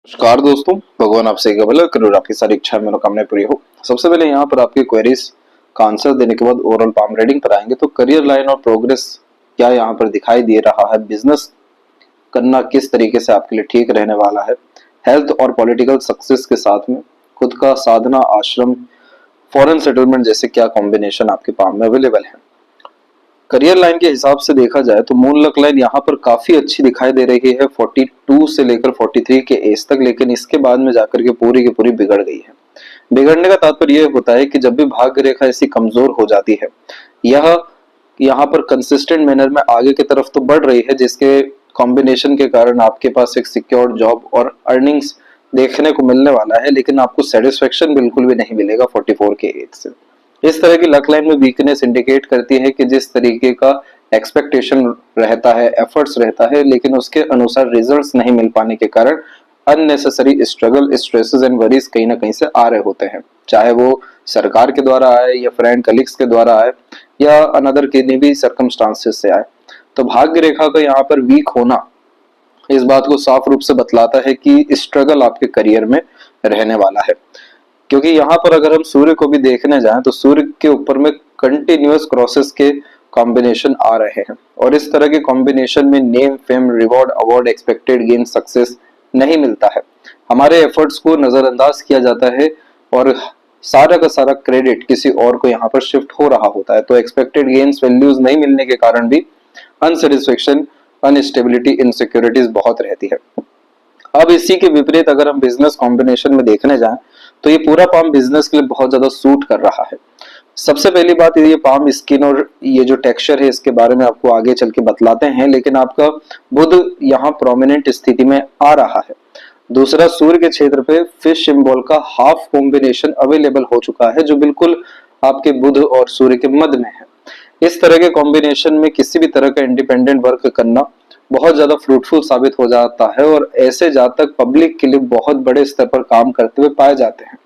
नमस्कार दोस्तों, भगवान आपसे भला करो, आपकी सारी इच्छाएं मनोकामनाएं पूरी हो। सबसे पहले यहाँ पर आपके क्वेरीज का आंसर देने के बाद ओवरऑल पाम रीडिंग पर आएंगे। तो करियर लाइन और प्रोग्रेस क्या यहाँ पर दिखाई दे रहा है, बिजनेस करना किस तरीके से आपके लिए ठीक रहने वाला है, हेल्थ और पॉलिटिकल सक्सेस के साथ में खुद का साधना, आश्रम, फॉरेन सेटलमेंट जैसे क्या कॉम्बिनेशन आपके पाम में अवेलेबल है। करियर लाइन के हिसाब से देखा जाए तो मून लक लाइन यहाँ पर काफी अच्छी दिखाई दे रही है 42 से लेकर 43 के एज तक, लेकिन इसके बाद में जाकर के पूरी की पूरी बिगड़ गई है। बिगड़ने का तात्पर्य यह होता है कि जब भी भाग्य रेखा ऐसी कमजोर हो जाती है, यह यहाँ पर कंसिस्टेंट मैनर में आगे की तरफ तो बढ़ रही है, जिसके कॉम्बिनेशन के कारण आपके पास एक सिक्योर जॉब और अर्निंग्स देखने को मिलने वाला है, लेकिन आपको सेटिस्फेक्शन बिल्कुल भी नहीं मिलेगा 44 के एज से। इस तरह की लक लाइन में वीकनेस इंडिकेट करती है कि जिस तरीके का एक्सपेक्टेशन रहता है, एफर्ट्स रहता है, लेकिन उसके अनुसार रिजल्ट्स नहीं मिल पाने के कारण unnecessary struggle, stresses and worries कहीं ना कहीं से आ रहे होते हैं, चाहे वो सरकार के द्वारा आए या फ्रेंड कलीग्स के द्वारा आए या अनदर किन्हीं भी सर्कमस्टांसेस से आए। तो भाग्य रेखा का यहाँ पर वीक होना इस बात को साफ रूप से बतलाता है कि स्ट्रगल आपके करियर में रहने वाला है। क्योंकि यहाँ पर अगर हम सूर्य को भी देखने जाएं तो सूर्य के ऊपर में कंटिन्यूअस क्रॉसेस के कॉम्बिनेशन आ रहे हैं, और इस तरह के कॉम्बिनेशन में name, fame, reward, award, expected gain, success नहीं मिलता है। हमारे एफर्ट्स को नजरअंदाज किया जाता है और सारा का सारा क्रेडिट किसी और को यहाँ पर शिफ्ट हो रहा होता है। तो एक्सपेक्टेड गेन्स, वैल्यूज नहीं मिलने के कारण भी अनसेटिस्फेक्शन, अनस्टेबिलिटी, इनसिक्योरिटीज बहुत रहती है। अब इसी के विपरीत अगर हम बिजनेस कॉम्बिनेशन में देखने जाएं तो ये पूरा पाम बिजनेस के लिए बहुत ज्यादा सूट कर रहा है। सबसे पहली बात, ये पाम स्किन और ये जो टेक्सचर है इसके बारे में आपको आगे चल के बतलाते हैं, लेकिन आपका बुध यहाँ प्रोमिनेंट स्थिति में आ रहा है। दूसरा, सूर्य के क्षेत्र पे फिश सिंबल का हाफ कॉम्बिनेशन अवेलेबल हो चुका है, जो बिल्कुल आपके बुध और सूर्य के मध्य में है। इस तरह के कॉम्बिनेशन में किसी भी तरह का इंडिपेंडेंट वर्क करना बहुत ज्यादा फ्रूटफुल साबित हो जाता है, और ऐसे जातक पब्लिक के लिए बहुत बड़े स्तर पर काम करते हुए पाए जाते हैं।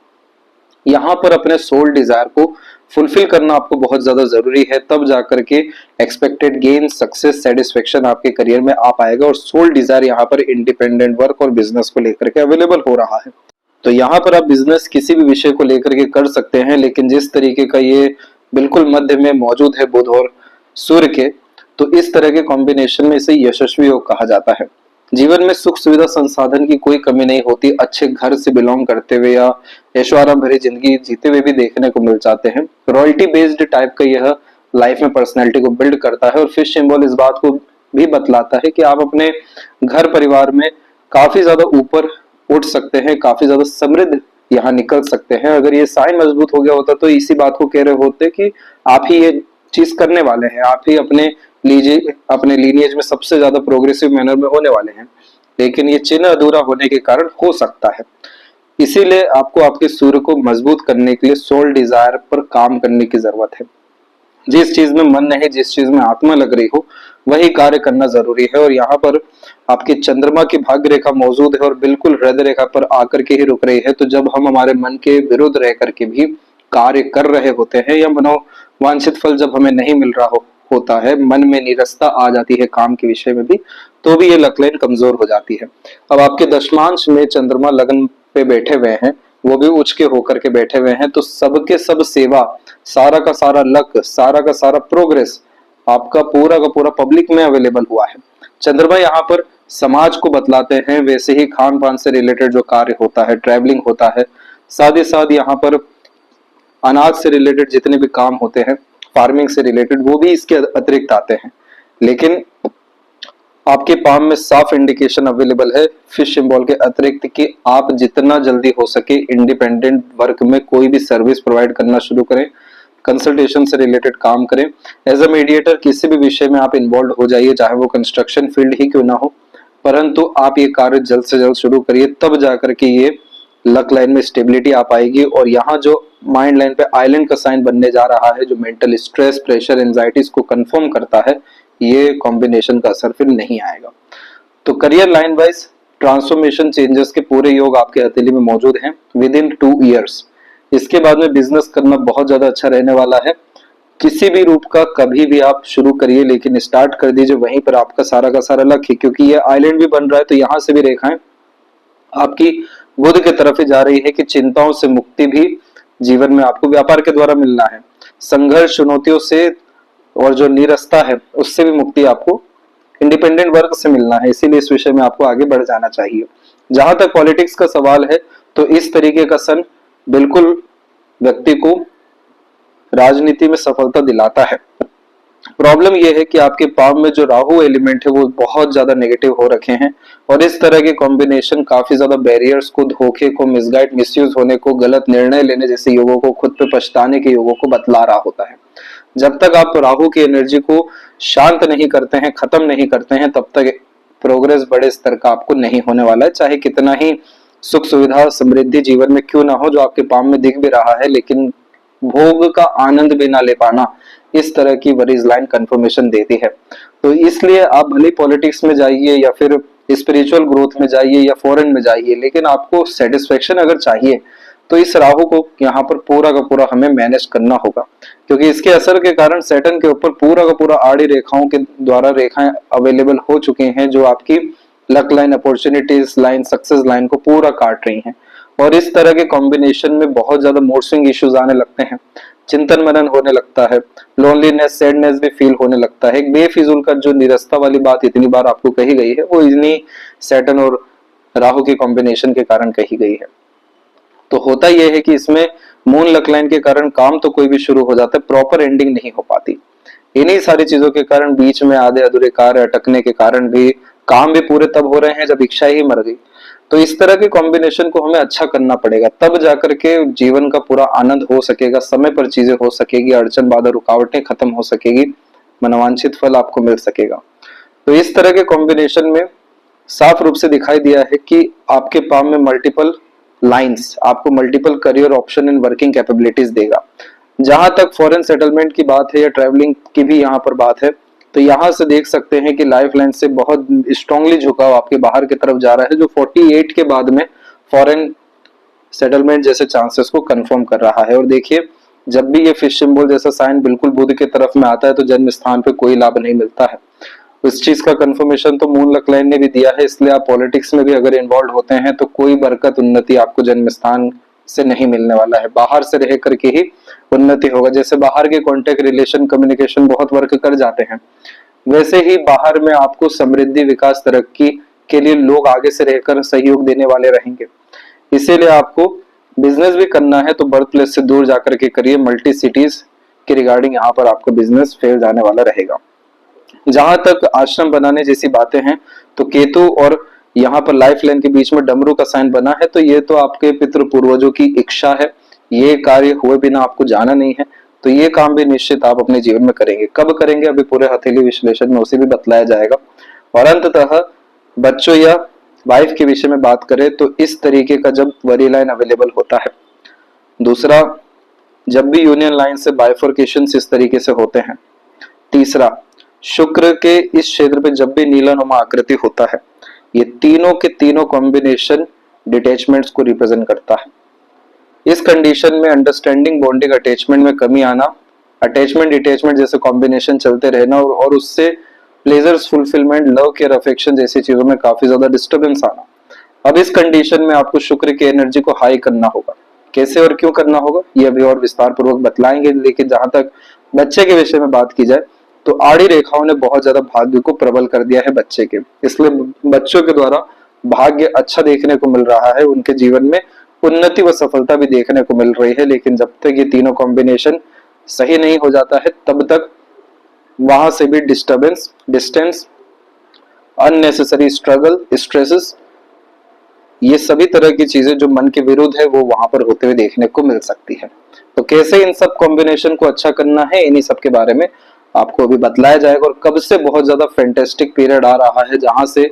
यहाँ पर अपने सोल डिजायर को फुलफिल करना आपको बहुत ज्यादा जरूरी है, तब जाकर के एक्सपेक्टेड गेन, सक्सेस, सेटिस्फेक्शन आपके करियर में आ पाएगा। और सोल डिजायर यहाँ पर इंडिपेंडेंट वर्क और बिजनेस को लेकर के अवेलेबल हो रहा है। तो यहाँ पर आप बिजनेस किसी भी विषय को लेकर के कर सकते हैं, लेकिन जिस तरीके का ये बिल्कुल मध्य में मौजूद है बुध और सूर्य के, तो इस तरह के कॉम्बिनेशन में इसे यशस्वी योग कहा जाता है। जीवन में सुख सुविधा संसाधन की कोई कमी नहीं होती, अच्छे घर से बिलोंग करते हुए या ऐशोआराम भरी जिंदगी जीते हुए भी देखने को मिल जाते हैं। रॉयल्टी बेस्ड टाइप का यह लाइफ में पर्सनैलिटी को बिल्ड करता है। और फिश सिंबल इस बात को भी बतलाता है कि आप अपने घर परिवार में काफी ज्यादा ऊपर उठ सकते हैं, काफी ज्यादा समृद्ध यहाँ निकल सकते हैं। अगर ये साइन मजबूत हो गया होता तो इसी बात को कह रहे होते कि आप ही ये चीज करने वाले हैं, आप ही अपने लीनिएज में सबसे ज्यादा प्रोग्रेसिव मैनर में होने वाले हैं, लेकिन ये चिन्ह अधूरा होने के कारण हो सकता है। इसीलिए आपको आपके सूर्य को मजबूत करने के लिए सोल डिजायर पर काम करने की जरूरत है। जिस चीज में मन नहीं, जिस चीज में आत्मा लग रही हो, वही कार्य करना जरूरी है। और यहाँ पर आपके चंद्रमा की भाग्य रेखा मौजूद है और बिल्कुल हृदय रेखा पर आकर के ही रुक रही है। तो जब हम हमारे मन के विरुद्ध रह करके भी कार्य कर रहे होते हैं या मनोवांछित फल जब हमें नहीं मिल रहा होता है, मन में निरस्ता आ जाती है काम के विषय में भी, तो भी ये लक लाइन कमजोर हो जाती है। अब आपके दशमांश में चंद्रमा लग्न पे बैठे हुए हैं, वो भी उच्च के होकर के बैठे हुए हैं, तो सबके सब सेवा, सारा का सारा लक, सारा का सारा प्रोग्रेस आपका पूरा का पूरा पब्लिक में अवेलेबल हुआ है। चंद्रमा यहाँ पर समाज को बतलाते हैं, वैसे ही खान पान से रिलेटेड जो कार्य होता है, ट्रैवलिंग होता है, साथ ही साथ यहाँ पर अनाज से रिलेटेड जितने भी काम होते हैं, फार्मिंग से रिलेटेड, वो भी इसके अतिरिक्त आते हैं। लेकिन आपके पाम में साफ इंडिकेशन अवेलेबल है फिश सिंबल के अतिरिक्त कि आप जितना जल्दी हो सके इंडिपेंडेंट वर्क में कोई भी सर्विस प्रोवाइड करना शुरू करें, कंसल्टेशन से रिलेटेड काम करें। एज अ मीडिएटर किसी भी विषय में आप इन्वॉल्व हो जाइए, चाहे वो कंस्ट्रक्शन फील्ड ही क्यों ना हो, परंतु आप ये कार्य जल्द से जल्द शुरू करिए, तब जाकर के ये लक लाइन में स्टेबिलिटी आ पाएगी। और यहाँ जो माइंड लाइन पे आइलैंड का साइन बनने जा रहा है, जो मेंटल स्ट्रेस, प्रेशर, एंजाइटीज को कंफर्म करता है, ये कॉम्बिनेशन का असर फिर नहीं आएगा। तो career line wise transformation changes के पूरे योग आपके हथेली में मौजूद हैं विद इन 2 ईयर्स। इसके बाद में बिजनेस करना बहुत ज्यादा अच्छा रहने वाला है। किसी भी रूप का कभी भी आप शुरू करिए, लेकिन स्टार्ट कर दीजिए वहीं पर आपका सारा का सारा लक है, क्योंकि ये आइलैंड भी बन रहा है तो यहाँ से भी रेखाएं आपकी बुध की तरफ ही जा रही है कि चिंताओं से मुक्ति भी जीवन में आपको व्यापार के द्वारा मिलना है, संघर्ष चुनौतियों से और जो निरस्ता है उससे भी मुक्ति आपको इंडिपेंडेंट वर्क से मिलना है। इसीलिए इस विषय में आपको आगे बढ़ जाना चाहिए। जहां तक पॉलिटिक्स का सवाल है तो इस तरीके का सन बिल्कुल व्यक्ति को राजनीति में सफलता दिलाता है। प्रॉब्लम यह है कि आपके पाम में जो राहु एलिमेंट है वो बहुत ज्यादा नेगेटिव हो रखे हैं और इस तरह के कॉम्बिनेशन काफी ज्यादा बैरियर्स को, धोखे को, मिसगाइड, मिसयूज होने को, गलत निर्णय लेने जैसे योगों को, खुद पे पछताने के योगों को बतला रहा होता है। जब तक आप राहु की एनर्जी को शांत नहीं करते हैं, खत्म नहीं करते हैं, तब तक प्रोग्रेस बड़े स्तर का आपको नहीं होने वाला है। चाहे कितना ही सुख सुविधा समृद्धि जीवन में क्यों ना हो, जो आपके पाम में दिख भी रहा है, लेकिन भोग का आनंद भी ना ले पाना, इस तरह की वरीज लाइन कंफर्मेशन देती है। तो इसलिए आप भले पॉलिटिक्स में जाइए या फिर स्पिरिचुअल ग्रोथ में जाइए या फॉरेन में जाइए, लेकिन आपको सेटिस्फेक्शन अगर चाहिए तो इस राहु को यहाँ पर पूरा का पूरा हमें मैनेज करना होगा, क्योंकि इसके असर के कारण सैटर्न के ऊपर पूरा का पूरा आड़ी रेखाओं के द्वारा रेखाएं अवेलेबल हो चुकी हैं, जो आपकी luck line, opportunities line, success line को पूरा काट रही हैं। और इस तरह के कॉम्बिनेशन में बहुत ज्यादा मूड स्विंग इश्यूज आने लगते हैं, चिंतन मनन होने लगता है, लोनलीनेस, सैडनेस भी फील होने लगता है। एक बेफिजूल का जो निरस्ता वाली बात इतनी बार आपको कही गई है, वो इन्हीं सैटर्न और राहु के कॉम्बिनेशन के कारण कही गई है। तो होता यह है कि इसमें मून लक लाइन के कारण काम तो कोई भी शुरू हो जाता है, प्रॉपर एंडिंग नहीं हो पाती। इन्हीं सारी चीजों के कारण बीच में आधे अधूरे कार्य अटकने के कारण भी काम भी पूरे तब हो रहे हैं जब इच्छा ही मर गई। तो इस तरह के कॉम्बिनेशन को हमें अच्छा करना पड़ेगा, तब जाकर के जीवन का पूरा आनंद हो सकेगा, समय पर चीजें हो सकेगी, अड़चन बाधा रुकावटें खत्म हो सकेगी, मनोवांछित फल आपको मिल सकेगा। तो इस तरह के कॉम्बिनेशन में साफ रूप से दिखाई दिया है कि आपके पाम में मल्टीपल लाइंस आपको multiple career option and working capabilities देगा। जहां तक फॉरेन सेटलमेंट की बात है या ट्रैवलिंग की भी यहाँ पर बात है, तो यहाँ से देख सकते हैं कि लाइफ लाइन से बहुत स्ट्रांगली झुकाव आपके बाहर की तरफ जा रहा है, जो 48 के बाद में फॉरेन सेटलमेंट जैसे चांसेस को कंफर्म कर रहा है। और देखिए, जब भी ये फिश सिंबल जैसा साइन बिल्कुल बुध के तरफ में आता है तो जन्म स्थान पे कोई लाभ नहीं मिलता है। इस चीज का कंफर्मेशन तो मून लक लाइन ने भी दिया है। इसलिए आप पॉलिटिक्स में भी अगर इन्वॉल्व होते हैं तो कोई बरकत, उन्नति आपको जन्म स्थान से नहीं मिलने वाला है, बाहर से रह करके ही उन्नति होगा। जैसे बाहर के कॉन्टेक्ट, रिलेशन, कम्युनिकेशन बहुत वर्क कर जाते हैं, वैसे ही बाहर में आपको समृद्धि, विकास, तरक्की के लिए लोग आगे से रहकर सहयोग देने वाले रहेंगे। इसीलिए आपको बिजनेस भी करना है तो बर्थ प्लेस से दूर जाकर के करिए, मल्टी सिटीज के रिगार्डिंग यहाँ पर आपका बिजनेस फेल जाने वाला रहेगा। जहां तक आश्रम बनाने जैसी बातें हैं, तो केतु और यहाँ पर लाइफ लाइन के बीच में डमरू का साइन बना है, तो ये तो आपके पितृ पूर्वजों की इच्छा है, ये कार्य हुए बिना आपको जाना नहीं है। तो ये काम भी निश्चित आप अपने जीवन में करेंगे। कब करेंगे, अभी पूरे हथेली विश्लेषण में उसे भी बतलाया जाएगा। और अंततः बच्चों या वाइफ के विषय में बात करें तो इस तरीके का जब वरी लाइन अवेलेबल होता है। दूसरा, जब भी यूनियन लाइन से बाइफर्केशन इस तरीके से होते हैं। तीसरा, शुक्र के इस क्षेत्र पे जब भी नीलानुमा आकृति होता है, ये तीनों के तीनों कॉम्बिनेशन डिटैचमेंट्स को रिप्रेजेंट करता है। इस कंडीशन में अंडरस्टैंडिंग, बॉन्डिंग, अटैचमेंट में कमी आना, अटैचमेंट डिटैचमेंट जैसे कॉम्बिनेशन चलते रहना और उससे pleasures, fulfilment, love, care, affection जैसी चीजों में काफी ज्यादा डिस्टर्बेंस आना। अब इस कंडीशन में आपको शुक्र की एनर्जी को हाई करना होगा। कैसे और क्यों करना होगा ये अभी और विस्तार पूर्वक बतलाएंगे। लेकिन जहां तक बच्चे के विषय में बात की जाए तो आड़ी रेखाओं ने बहुत ज्यादा भाग्य को प्रबल कर दिया है बच्चे के, इसलिए बच्चों के द्वारा भाग्य अच्छा देखने को मिल रहा है, उनके जीवन में उन्नति व सफलता भी देखने को मिल रही है। लेकिन जब तक ये तीनों कॉम्बिनेशन सही नहीं हो जाता है तब तक वहां से भी disturbance, distance, unnecessary struggle, stresses, ये सभी तरह की चीजें जो मन के विरुद्ध है वो वहां पर होते हुए देखने को मिल सकती है। तो कैसे इन सब कॉम्बिनेशन को अच्छा करना है, इन्हीं सब के बारे में आपको अभी बतलाया जाएगा। और कब से बहुत ज्यादा फैंटास्टिक पीरियड आ रहा है जहां से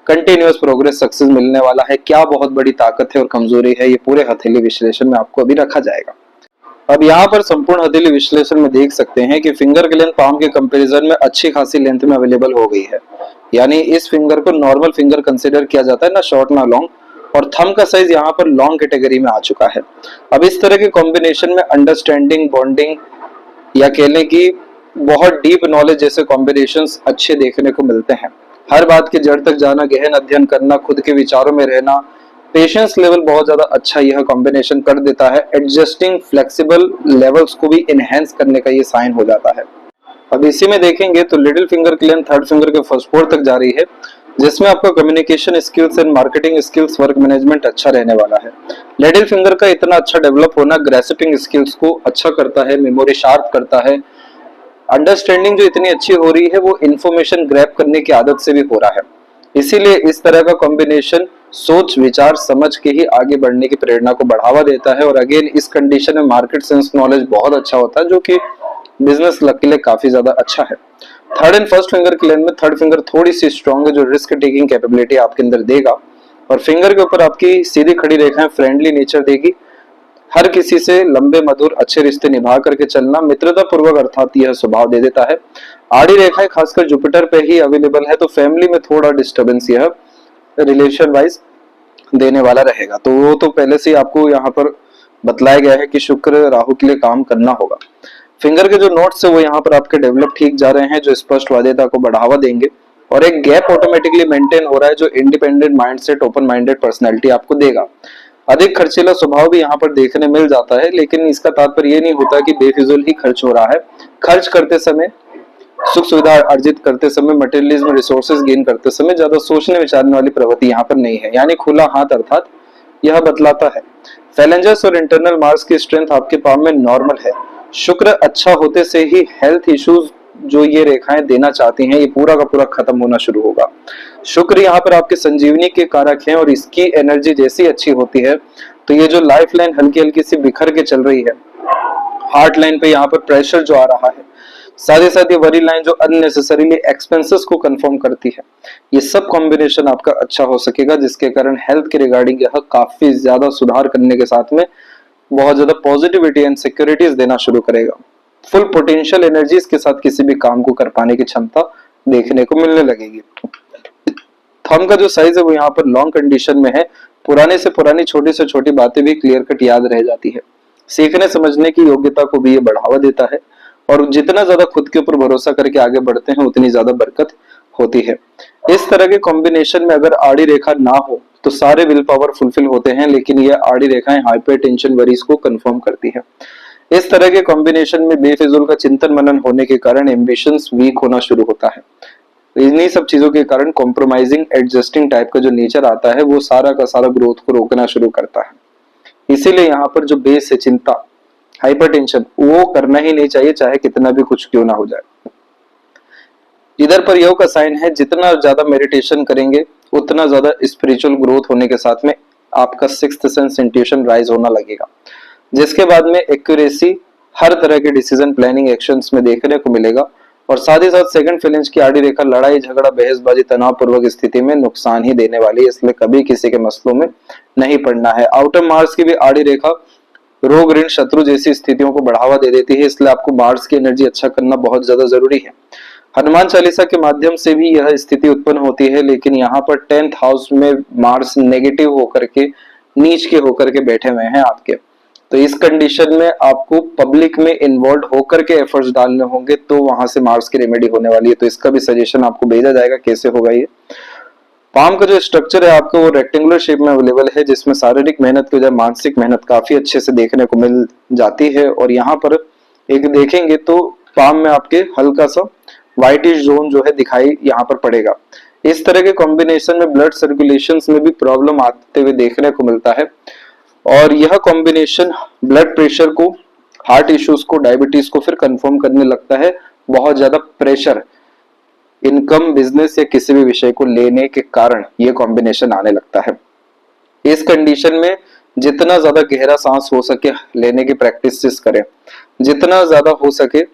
कंटिन्यूअस प्रोग्रेस, सक्सेस मिलने वाला है, क्या बहुत बड़ी ताकत है और कमजोरी है, ये पूरे हथेली विश्लेषण में आपको अभी रखा जाएगा। अब यहाँ पर संपूर्ण हथेली विश्लेषण में देख सकते हैं कि फिंगर की लेंथ पाम के कंपैरिजन में अच्छी खासी लेंथ में अवेलेबल हो गई है। यानी इस फिंगर को नॉर्मल फिंगर कंसिडर किया जाता है, ना शॉर्ट ना लॉन्ग, और थंब का साइज यहाँ पर लॉन्ग कैटेगरी में आ चुका है। अब इस तरह के कॉम्बिनेशन में अंडरस्टैंडिंग, बॉन्डिंग या कहने की बहुत डीप नॉलेज जैसे कॉम्बिनेशंस अच्छे देखने को मिलते हैं। हर बात की जड़ तक जाना, गहन अध्ययन करना, खुद के विचारों में रहना, पेशेंस लेवल बहुत ज्यादा अच्छा यह कॉम्बिनेशन कर देता है। एडजस्टिंग फ्लेक्सिबल लेवल्स को भी इनहेंस करने का ये साइन हो जाता है। अब इसी में देखेंगे तो लिटिल फिंगर क्लेन थर्ड फिंगर के फर्स्ट फोर तक जा रही है, जिसमें आपका communication skills and marketing skills, work management अच्छा रहने वाला है। लिटिल फिंगर का इतना अच्छा डेवलप होना ग्रेस्पिंग स्किल्स को अच्छा करता है, मेमोरी शार्प करता है। अंडरस्टैंडिंग जो इतनी अच्छी हो रही है वो इन्फॉर्मेशन ग्रैब करने की आदत से भी हो रहा है। इसीलिए इस तरह का कॉम्बिनेशन सोच विचार समझ के ही आगे बढ़ने की प्रेरणा को बढ़ावा देता है। और अगेन इस कंडीशन में मार्केट सेंस नॉलेज बहुत अच्छा होता है, जो कि बिजनेस लक के लिए काफी ज्यादा अच्छा है। थर्ड एंड फर्स्ट फिंगर क्लेन में थर्ड फिंगर थोड़ी सी स्ट्रॉन्ग है, जो रिस्क टेकिंग कैपेबिलिटी आपके अंदर देगा। और फिंगर के ऊपर आपकी सीधी खड़ी रेखाएं फ्रेंडली नेचर देगी, हर किसी से लंबे मधुर अच्छे रिश्ते निभा करके चलना, मित्रता पूर्वक अर्थात यह स्वभाव दे देता है। आड़ी रेखाएं खासकर जुपिटर पे ही अवेलेबल है, तो फैमिली में थोड़ा डिस्टर्बेंस यह रिलेशन वाइज देने वाला रहेगा। तो वो तो पहले से आपको यहाँ पर बतलाया गया है कि शुक्र राहु के लिए काम करना होगा। फिंगर के जो नोट्स है वो यहाँ पर आपके डेवलप ठीक जा रहे हैं, जो स्पष्ट वाद्यता को बढ़ावा देंगे। और एक गैप ऑटोमेटिकली मेंटेन हो रहा है, जो independent mindset open minded personality आपको देगा। अधिक खर्चीला स्वभाव भी यहाँ पर देखने मिल जाता है, लेकिन इसका तात्पर्य ये नहीं होता कि बेफिजूल ही खर्च हो रहा है। खर्च करते समय, सुख सुविधा अर्जित करते समय, मटेरियलिज्म रिसोर्सेज गेन करते समय ज्यादा सोचने विचारने वाली प्रवृत्ति यहाँ पर नहीं है, यानी खुला हाथ अर्थात यह बतलाता है। फैलेंजर्स और इंटरनल मार्स की स्ट्रेंथ आपके पाम में नॉर्मल है। शुक्र अच्छा होते से ही हेल्थ इश्यूज जो ये रेखाएं देना चाहती हैं, ये पूरा का पूरा खत्म होना शुरू होगा। शुक्र यहाँ पर आपके संजीवनी के कारक हैं, और इसकी एनर्जी जैसी अच्छी होती है तो ये जो लाइफ लाइन हल्की हल्की सी बिखर के चल रही है, हार्ट लाइन पे यहाँ पर प्रेशर जो आ रहा है, साथ ही साथ ये वरी लाइन जो अननेसेसरीली एक्सपेंसेस को कंफर्म करती है, ये सब कॉम्बिनेशन आपका अच्छा हो सकेगा, जिसके कारण हेल्थ के रिगार्डिंग यह काफी ज्यादा सुधार करने के साथ में बहुत ज्यादा पॉजिटिविटी एंड सिक्योरिटीज देना शुरू करेगा। फुल पोटेंशियल एनर्जीज के साथ किसी भी काम को कर पाने की क्षमता देखने को मिलने लगेगी। थंब का जो साइज है वो यहाँ पर लॉन्ग कंडीशन में है, पुराने से पुरानी छोटी से छोटी बातें भी क्लियर कट याद रह जाती है। सीखने समझने की योग्यता को भी ये बढ़ावा देता है, और जितना ज्यादा खुद के ऊपर भरोसा करके आगे बढ़ते हैं उतनी ज्यादा बरकत होती है। इस तरह के कॉम्बिनेशन में अगर आड़ी रेखा ना हो तो सारे विल पावर फुलफिल होते हैं, लेकिन ये आड़ी रेखाएं हाइपर टेंशन वरीज को कंफर्म करती है। इस तरह के कॉम्बिनेशन में बेफिजूल का चिंतन मनन होने के कारण एम्बिशंस वीक होना शुरू होता है। इन्हीं सब चीजों के कारण कॉम्प्रोमाइजिंग एडजस्टिंग टाइप का जो नेचर आता है वो सारा का सारा ग्रोथ को रोकना शुरू करता है। इसीलिए यहाँ पर जो बेस है चिंता, हाइपरटेंशन, वो करना ही नहीं चाहिए, चाहे कितना भी कुछ क्यों ना हो जाए। इधर पर योग का साइन है, जितना ज्यादा मेडिटेशन करेंगे उतना ज्यादा स्पिरिचुअल ग्रोथ होने के साथ में आपका सिक्स्थ सेंस इंट्यूशन राइज होना लगेगा, जिसके बाद में एक्यूरेसी हर तरह के डिसीजन प्लानिंग एक्शंस में देखने को मिलेगा। और साथ ही साथ सेकंड फैलेंज की आड़ी रेखा लड़ाई झगड़ा बहसबाजी तनावपूर्वक स्थिति में नुकसान ही देने वाली है, इसलिए कभी किसी के मसलों में नहीं पड़ना है। आउटर मार्स की भी आड़ी रेखा रोग ऋण शत्रु जैसी स्थितियों को बढ़ावा दे देती है, इसलिए आपको मार्स की एनर्जी अच्छा करना बहुत ज्यादा जरूरी है। हनुमान चालीसा के माध्यम से भी यह स्थिति उत्पन्न होती है, लेकिन यहाँ पर 10th हाउस में मार्स नेगेटिव होकर के, नीच के होकर के बैठे हुए हैं आपके, तो इस कंडीशन में आपको पब्लिक में इन्वॉल्व होकर के एफर्ट्स डालने होंगे, तो वहां से मार्स की रेमेडी होने वाली है। तो इसका भी सजेशन आपको भेजा जाएगा कैसे होगा ये। पाम का जो स्ट्रक्चर है आपको वो रेक्टेंगुलर शेप में अवेलेबल है, जिसमें शारीरिक मेहनत की वजह मानसिक मेहनत काफी अच्छे से देखने को मिल जाती है। और यहाँ पर एक देखेंगे तो पाम में आपके हल्का सा व्हाइटिश जोन जो है दिखाई यहाँ पर पड़ेगा। इस तरह के कॉम्बिनेशन में ब्लड सर्कुलेशन में भी प्रॉब्लम आते हुए देखने को मिलता है, और यह कॉम्बिनेशन ब्लड प्रेशर को, हार्ट इश्यूज को, डायबिटीज को फिर कंफर्म करने लगता है। बहुत ज्यादा प्रेशर इनकम, बिजनेस या किसी भी विषय को लेने के कारण यह कॉम्बिनेशन आने लगता है। इस कंडीशन में जितना ज्यादा गहरा सांस हो सके लेने की प्रैक्टिस करें, जितना ज्यादा हो सके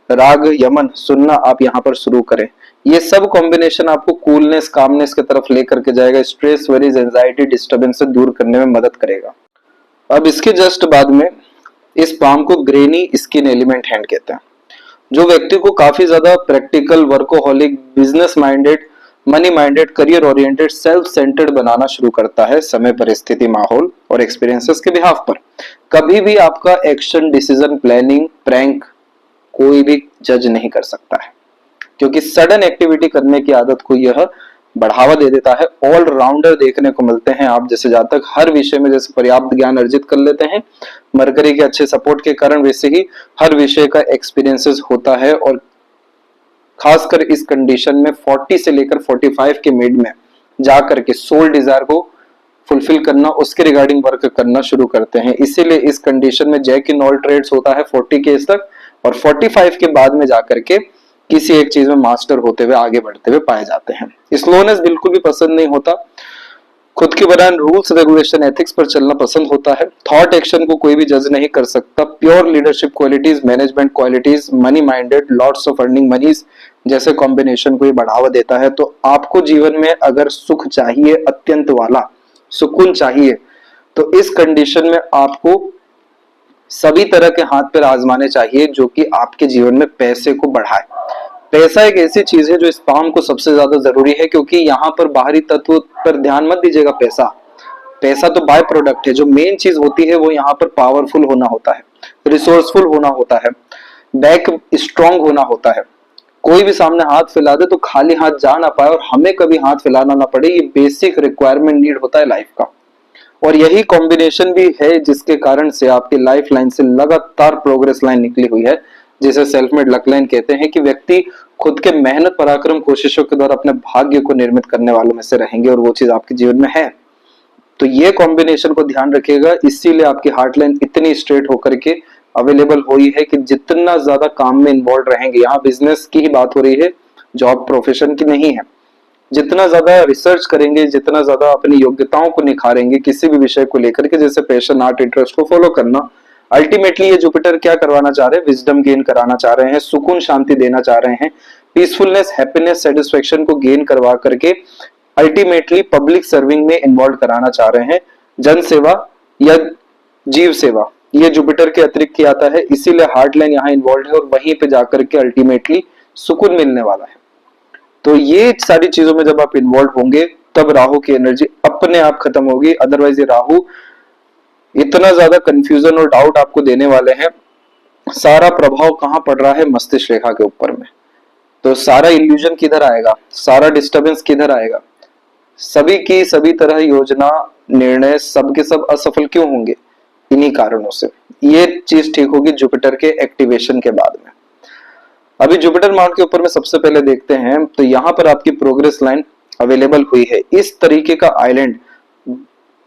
राग यमन सुनना आप यहाँ पर शुरू करें। ये सब कॉम्बिनेशन आपको कूलनेस, कामनेस की तरफ लेकर के जाएगा, स्ट्रेस, वरीज, एंजाइटी, डिस्टर्बेंस से दूर करने में मदद करेगा। अब इसके जस्ट बाद में इस पाम को ग्रेनी स्किन एलिमेंट हैंड कहते हैं, जो व्यक्ति को काफी ज्यादा practical, workaholic, business minded, money minded, career oriented, self centred बनाना शुरू करता है समय, परिस्थिति, माहौल और एक्सपीरियंसेस के बिहाफ पर। कभी भी आपका एक्शन, डिसीजन, प्लानिंग, प्रैंक कोई भी जज नहीं कर सकता है, क्योंकि सडन एक्टिविटी करने की आदत को यह बढ़ावा दे देता है। ऑलराउंडर देखने को मिलते हैं आप, जैसे जातक हर विषय में जैसे पर्याप्त ज्ञान अर्जित कर लेते हैं, मरकरी के अच्छे सपोर्ट के कारण वैसे ही हर विषय का एक्सपीरियंसेस होता है। और खासकर इस कंडीशन में 40 से लेकर 45 के मिड में जाकर के सोल डिजायर को फुलफिल करना, उसके रिगार्डिंग वर्क करना शुरू करते हैं। इसीलिए इस कंडीशन में जैक इन ऑल ट्रेड्स होता है 40 के एज तक, और 45 के बाद में जाकर के किसी एक चीज में मास्टर होते हुए आगे बढ़ते हुए पाए जाते हैं। स्लोनेस बिल्कुल भी पसंद नहीं होता, खुद के बनाए रूल्स रेगुलेशन एथिक्स पर चलना पसंद होता है। थॉट एक्शन को कोई भी जज नहीं कर सकता। Pure leadership qualities, management qualities, money minded, lots of earning monies जैसे कॉम्बिनेशन को ये बढ़ावा देता है। तो आपको जीवन में अगर सुख चाहिए, अत्यंत वाला सुकून चाहिए, तो इस कंडीशन में आपको सभी तरह के हाथ पैर आजमाने चाहिए जो कि आपके जीवन में पैसे को बढ़ाए। पैसा एक ऐसी चीज है जो स्पाम को सबसे ज्यादा जरूरी है, क्योंकि यहाँ पर बाहरी तत्व पर ध्यान मत दीजिएगा। पैसा तो बाय प्रोडक्ट है। जो मेन चीज होती है वो यहाँ पर पावरफुल होना होता है, रिसोर्सफुल होना होता है, बैक स्ट्रांग होना होता है। कोई भी सामने हाथ फैला दे तो खाली हाथ जा ना पाए और हमें कभी हाथ फैलाना ना पड़े, ये बेसिक रिक्वायरमेंट नीड होता है लाइफ का। और यही कॉम्बिनेशन भी है जिसके कारण से आपकी लाइफ लाइन से लगातार प्रोग्रेस लाइन निकली हुई है, जिसे सेल्फ मेड लक लाइन कहते हैं कि व्यक्ति खुद के मेहनत पराक्रम कोशिशों के द्वारा अपने भाग्य को निर्मित करने वालों में से रहेंगे, और वो चीज आपके जीवन में है। तो ये कॉम्बिनेशन को ध्यान रखिएगा। इसीलिए आपकी हार्ट लाइन इतनी स्ट्रेट होकर के अवेलेबल हुई है कि जितना ज्यादा काम में इन्वॉल्व रहेंगे, यहाँ बिजनेस की ही बात हो रही है, जॉब प्रोफेशन की नहीं है, जितना ज्यादा रिसर्च करेंगे, जितना ज्यादा अपनी योग्यताओं को निखारेंगे किसी भी विषय को लेकर के, जैसे पैशन, आर्ट, इंटरेस्ट को फॉलो करना, अल्टीमेटली ये जुपिटर क्या करवाना चाह रहे हैं, विजडम गेन कराना चाह रहे हैं, सुकून शांति देना चाह रहे हैं, पीसफुलनेस, हैप्पीनेस, सेटिस्फेक्शन को गेन करवा करके अल्टीमेटली पब्लिक सर्विंग में इन्वॉल्व कराना चाह रहे हैं। जन सेवा या जीव सेवा ये जुपिटर के अतिरिक्त ही आता है, इसीलिए हार्ट लाइन यहाँ इन्वॉल्व है और वहीं पे जाकर के अल्टीमेटली सुकून मिलने वाला है। तो ये सारी चीजों में जब आप इन्वॉल्व होंगे तब राहु की एनर्जी अपने आप खत्म होगी। अदरवाइज ये राहु इतना ज्यादा कंफ्यूजन और डाउट आपको देने वाले हैं। सारा प्रभाव कहां पड़ रहा है, मस्तिष्क रेखा के ऊपर में। तो सारा इल्यूजन किधर आएगा, सारा डिस्टर्बेंस किधर आएगा, सभी की सभी तरह योजना, निर्णय सबके सब असफल क्यों होंगे, इन्हीं कारणों से। ये चीज ठीक होगी जुपिटर के एक्टिवेशन के बाद में। अभी जुपिटर माउंट के ऊपर में सबसे पहले देखते हैं, तो यहाँ पर आपकी प्रोग्रेस लाइन अवेलेबल हुई है। इस तरीके का आइलैंड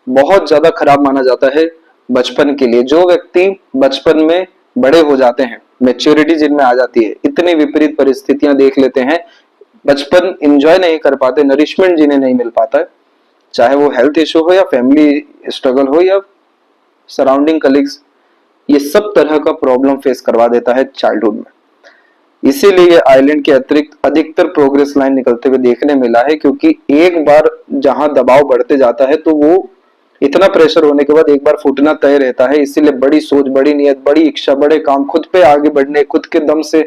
बहुत ज्यादा खराब माना जाता है बचपन के लिए। जो व्यक्ति बचपन में बड़े हो जाते हैं, मैच्योरिटी जिनमें आ जाती है, इतनी विपरीत परिस्थितियां देख लेते हैं, बचपन एंजॉय नहीं कर पाते, नरिशमेंट जिन्हें नहीं मिल पाता है, चाहे वो हेल्थ इशू हो या फैमिली स्ट्रगल हो या सराउंडिंग कलीग्स, ये सब तरह का प्रॉब्लम फेस करवा देता है चाइल्डहुड में। इसीलिए आइलैंड के अतिरिक्त अधिकतर प्रोग्रेस लाइन निकलते हुए देखने मिला है, क्योंकि एक बार जहां दबाव बढ़ते जाता है तो वो इतना प्रेशर होने के बाद एक बार फूटना तय रहता है। इसीलिए बड़ी सोच, बड़ी नियत, बड़ी इच्छा, बड़े काम, खुद पे आगे बढ़ने, खुद के दम से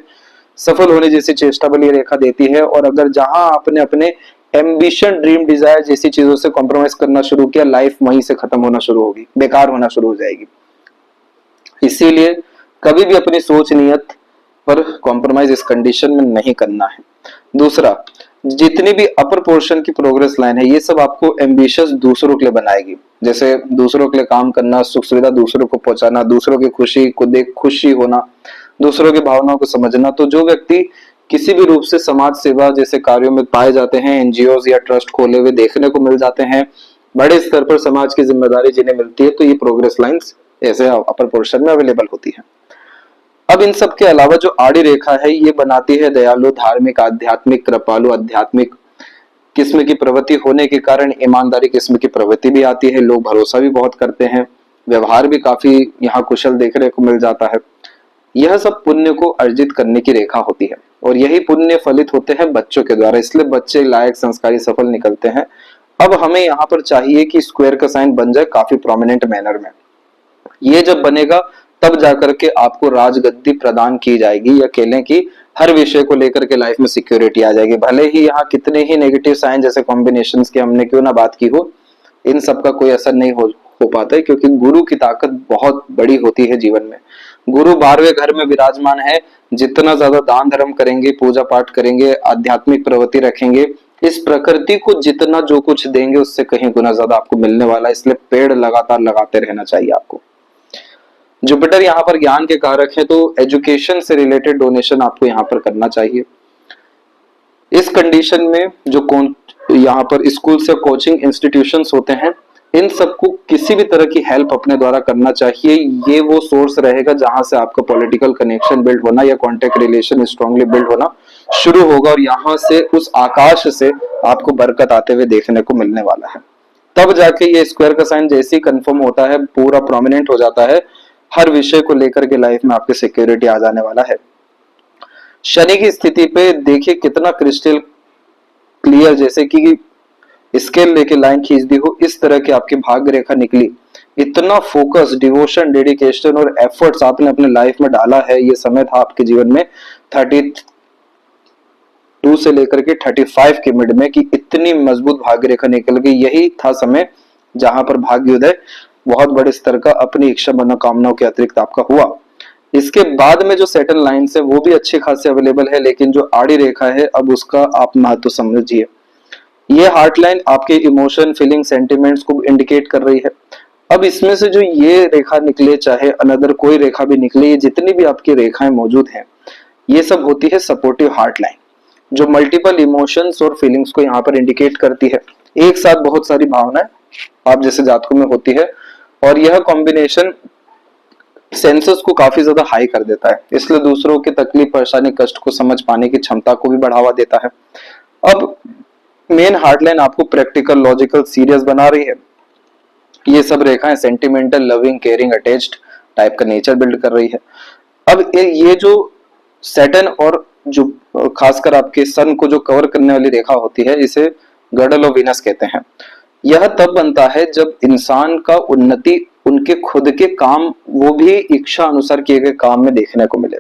सफल होने जैसी चेष्टा बल ये रेखा देती है। और अगर जहां आपने अपने एम्बिशन, ड्रीम, डिजायर जैसी चीजों से कॉम्प्रोमाइज करना शुरू किया, लाइफ वहीं से खत्म होना शुरू होगी, बेकार होना शुरू हो जाएगी। इसीलिए कभी भी अपनी सोच, नियत पर कॉम्प्रोमाइज इस कंडीशन में नहीं करना है। दूसरा, जितनी भी अपर पोर्शन की प्रोग्रेस लाइन है, ये सब आपको एम्बिशियस दूसरों के लिए बनाएगी। जैसे दूसरों के लिए काम करना, सुख सुविधा दूसरों को पहुंचाना, दूसरों की खुशी को देख खुशी होना, दूसरों की भावनाओं को समझना। तो जो व्यक्ति किसी भी रूप से समाज सेवा जैसे कार्यों में पाए जाते हैं, एनजीओ या ट्रस्ट खोले हुए देखने को मिल जाते हैं, बड़े स्तर पर समाज की जिम्मेदारी जिन्हें मिलती है, तो ये प्रोग्रेस लाइन्स ऐसे अपर पोर्शन में अवेलेबल होती है। अब इन सब के अलावा जो आड़ी रेखा है, ये बनाती है दयालु, धार्मिक, आध्यात्मिक, कृपालु, आध्यात्मिक किस्म की प्रवृत्ति होने के कारण ईमानदारी किस्म की प्रवृत्ति भी आती है। लोग भरोसा भी बहुत करते हैं, व्यवहार भी काफी यहाँ कुशल देखने को मिल जाता है। यह सब पुण्य को अर्जित करने की रेखा होती है और यही पुण्य फलित होते हैं बच्चों के द्वारा, इसलिए बच्चे लायक, संस्कारी, सफल निकलते हैं। अब हमें यहाँ पर चाहिए कि स्क्वायर का साइन बन जाए काफी प्रोमिनेंट मैनर में। ये जब बनेगा तब जाकर के आपको राजगद्दी प्रदान की जाएगी, या कह लें कि हर विषय को लेकर के लाइफ में सिक्योरिटी आ जाएगी। भले ही यहाँ कितने ही नेगेटिव साइन जैसे कॉम्बिनेशंस की हमने क्यों ना बात की हो, इन सब का कोई असर नहीं हो पाता है, क्योंकि गुरु की ताकत बहुत बड़ी होती है जीवन में। गुरु 12वें घर में विराजमान है। जितना ज्यादा दान धर्म करेंगे, पूजा पाठ करेंगे, आध्यात्मिक प्रवृत्ति रखेंगे, इस प्रकृति को जितना जो कुछ देंगे उससे कहीं गुना ज्यादा आपको मिलने वाला है, इसलिए पेड़ लगातार लगाते रहना चाहिए आपको। जुपिटर यहाँ पर ज्ञान के कारक है, तो एजुकेशन से रिलेटेड डोनेशन आपको यहाँ पर करना चाहिए। इस कंडीशन में जो यहाँ पर स्कूल से कोचिंग इंस्टीट्यूशंस होते हैं, इन सबको किसी भी तरह की हेल्प अपने द्वारा करना चाहिए। ये वो सोर्स रहेगा जहां से आपका पॉलिटिकल कनेक्शन बिल्ड होना या कॉन्टेक्ट रिलेशन स्ट्रांगली बिल्ड होना शुरू होगा, और यहाँ से उस आकाश से आपको बरकत आते हुए देखने को मिलने वाला है। तब जाके ये स्क्वायर का साइन जैसे ही कंफर्म होता है, पूरा प्रोमिनेंट हो जाता है, हर विषय को लेकर के लाइफ में आपकी सिक्योरिटी आ जाने वाला है। शनि की स्थिति पे देखिए कितना क्रिस्टल क्लियर, जैसे कि स्केल लेके लाइन खींच दी हो, इस तरह की आपकी भाग्य रेखा निकली। इतना फोकस, डिवोशन, डेडिकेशन और एफर्ट्स आपने अपने लाइफ में डाला है। ये समय था आपके जीवन में 32 से लेकर के 35 के मिड में कि इतनी मजबूत भाग्य रेखा निकल गई। यही था समय जहां पर भाग्योदय बहुत बड़े स्तर का अपनी इच्छा मनोकामनाओं के अतिरिक्त आपका हुआ। इसके बाद में जो सेटल लाइन्स है वो भी अच्छे खासे अवेलेबल है, लेकिन जो आड़ी रेखा है अब उसका आप महत्व समझिए। ये हार्ट लाइन आपके इमोशन, फीलिंग, सेंटिमेंट्स को इंडिकेट कर रही है। अब इसमें से जो ये रेखा निकले, चाहे अनदर कोई रेखा भी निकले, ये जितनी भी आपकी रेखाएं मौजूद हैं, ये सब होती है सपोर्टिव हार्ट लाइन, जो मल्टीपल इमोशंस और फीलिंग्स को यहाँ पर इंडिकेट करती है। एक साथ बहुत सारी भावनाएं आप जैसे जातकों में होती है, और यह कॉम्बिनेशन सेंसेस को काफी ज्यादा हाई कर देता है, इसलिए दूसरों की तकलीफ, परेशानी, कष्ट को समझ पाने की क्षमता को भी बढ़ावा देता है। अब मेन हार्ट लाइन आपको प्रैक्टिकल, लॉजिकल, सीरियस बना रही है। ये सब रेखाएं sentimental, loving, caring, attached type का नेचर बिल्ड कर रही है। अब ये जो सैटर्न और जो खासकर आपके सन को जो कवर करने वाली रेखा होती है, इसे गर्डल ऑफ वीनस कहते हैं। यह तब बनता है जब इंसान का उन्नति उनके खुद के काम, वो भी इच्छा अनुसार किए गए काम में देखने को मिले,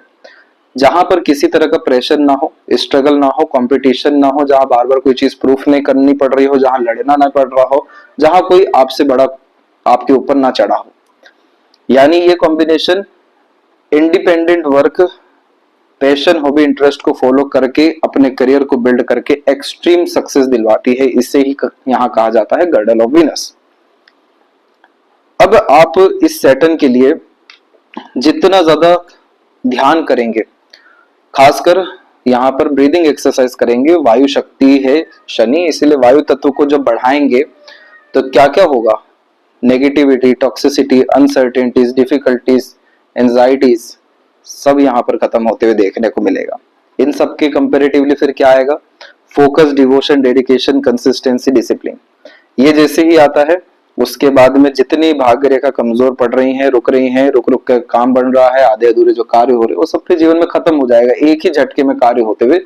जहां पर किसी तरह का प्रेशर ना हो, स्ट्रगल ना हो, कंपटीशन ना हो, जहां बार बार कोई चीज प्रूफ नहीं करनी पड़ रही हो, जहां लड़ना ना पड़ रहा हो, जहां कोई आपसे बड़ा आपके ऊपर ना चढ़ा हो। यानी ये combination independent work, passion, hobby, interest को फॉलो करके अपने करियर को बिल्ड करके एक्सट्रीम सक्सेस दिलवाती है। इसे ही यहाँ कहा जाता है गर्डल ऑफ वीनस। अब आप इस सैटर्न के लिए जितना ज्यादा ध्यान करेंगे, खासकर यहाँ पर ब्रीदिंग एक्सरसाइज करेंगे, वायु शक्ति है शनि, इसीलिए वायु तत्व को जब बढ़ाएंगे तो क्या क्या होगा, negativity, toxicity, uncertainties, difficulties, anxieties सब यहाँ पर खत्म होते हुए देखने को मिलेगा। इन सब के कंपेरेटिवली फिर क्या आएगा, focus, devotion, dedication, consistency, discipline. ये जैसे ही आता है उसके बाद में जितनी भाग्य रेखा कमजोर पड़ रही है, रुक रुक कर काम बन रहा है, आधे अधूरे जो कार्य हो रहे हैं वो सबके जीवन में खत्म हो जाएगा, एक ही झटके में कार्य होते हुए